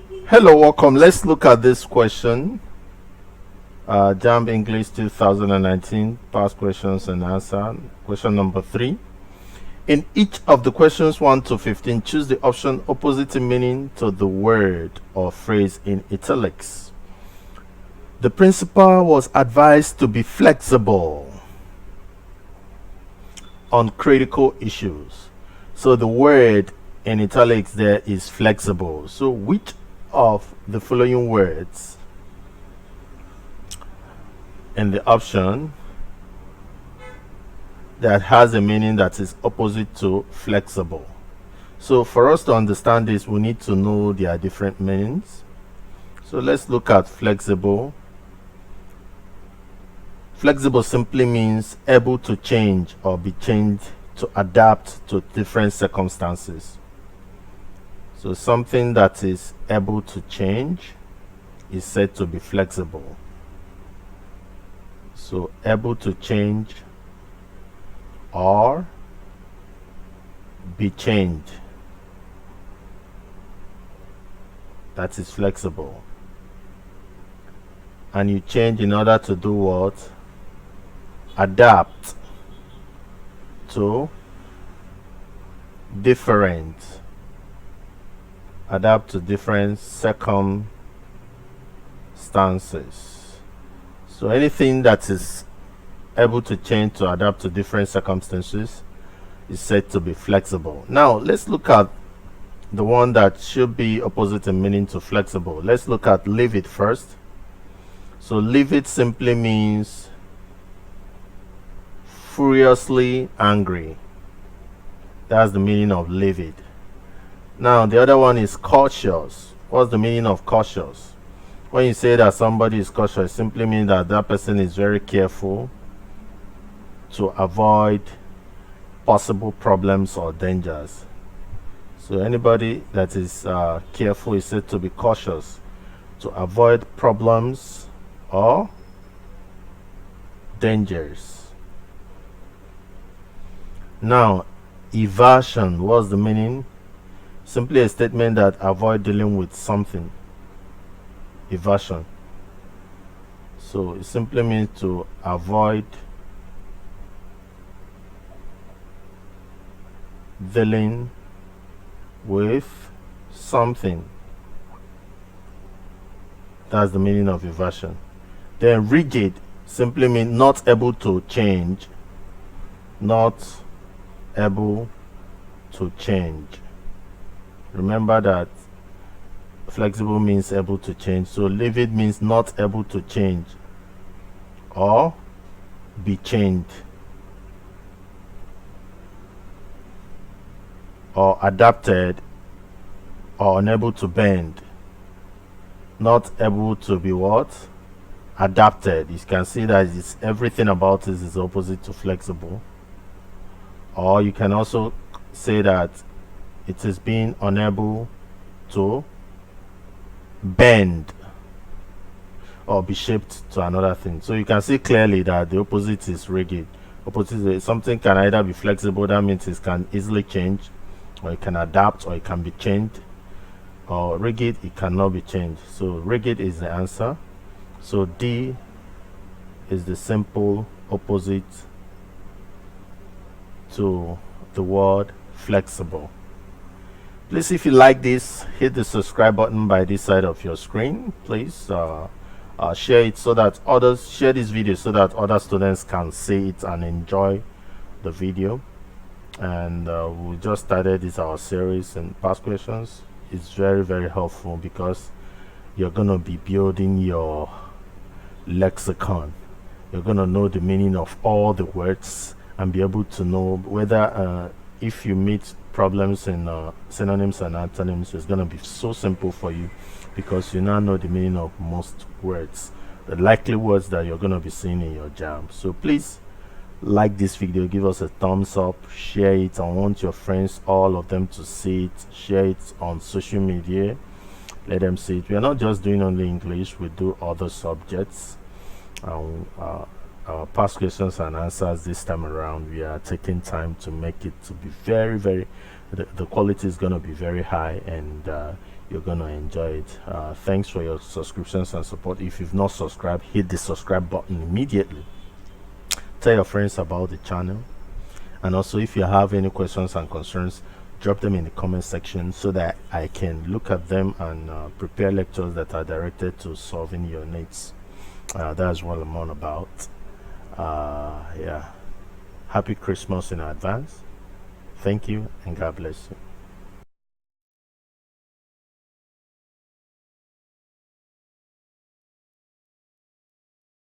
Hello, welcome. Let's look at this question. JAMB English 2019, past questions and answer. Question number 3. In each of the questions 1 to 15, choose the option opposite in meaning to the word or phrase in italics. The principal was advised to be flexible on critical issues. So the word in italics there is flexible. So which of the following words in the option that has a meaning that is opposite to flexible? So for us to understand this, we need to know their different meanings. So let's look at flexible. Flexible simply means able to change or be changed to adapt to different circumstances. So something that is able to change is said to be flexible. So able to change or be changed, that is flexible. And you change in order to do what? Adapt to different circumstances. So anything that is able to change to adapt to different circumstances is said to be flexible. Now let's look at the one that should be opposite in meaning to flexible. Let's look at leave it first. So leave it simply means furiously angry. That's the meaning of leave it. Now the other one is cautious. What's the meaning of cautious? When you say that somebody is cautious, it simply means that that person is very careful to avoid possible problems or dangers. So anybody that is careful is said to be cautious to avoid problems or dangers. Now evasion, what's the meaning? Simply a statement that avoid dealing with something. Evasion. So it simply means to avoid dealing with something. That's the meaning of evasion. Then rigid simply means not able to change. Not able to change. Remember that flexible means able to change. So leave it means not able to change or be changed or adapted or unable to bend. Not able to be what? Adapted. You can see that it's everything about it is opposite to flexible. Or you can also say that it is being unable to bend or be shaped to another thing. So you can see clearly that the opposite is rigid. Opposite is something can either be flexible, that means it can easily change, or it can adapt, or it can be changed. Or rigid, it cannot be changed. So rigid is the answer. So D is the simple opposite to the word flexible. Please, if you like this, hit the subscribe button by this side of your screen. Please share it so that others share this video so that other students can see it and enjoy the video. And we just started this our series in past questions. It's very, very helpful because you're gonna be building your lexicon. You're gonna know the meaning of all the words and be able to know whether if you meet problems in synonyms and antonyms, it's going to be so simple for you because you now know the meaning of most words, the likely words that you're going to be seeing in your JAMB. So please like this video, give us a thumbs up, share it. I want your friends, all of them, to see it. Share it on social media, let them see it. We are not just doing only English, we do other subjects. our past questions and answers. This time around, we are taking time to make it to be very the quality is going to be very high, and you're going to enjoy it. Thanks for your subscriptions and support. If you've not subscribed, hit the subscribe button immediately. Tell your friends about the channel, and also if you have any questions and concerns, drop them in the comment section so that I can look at them and prepare lectures that are directed to solving your needs. That's what I'm on about. Yeah, happy Christmas in advance. Thank you, and God bless you.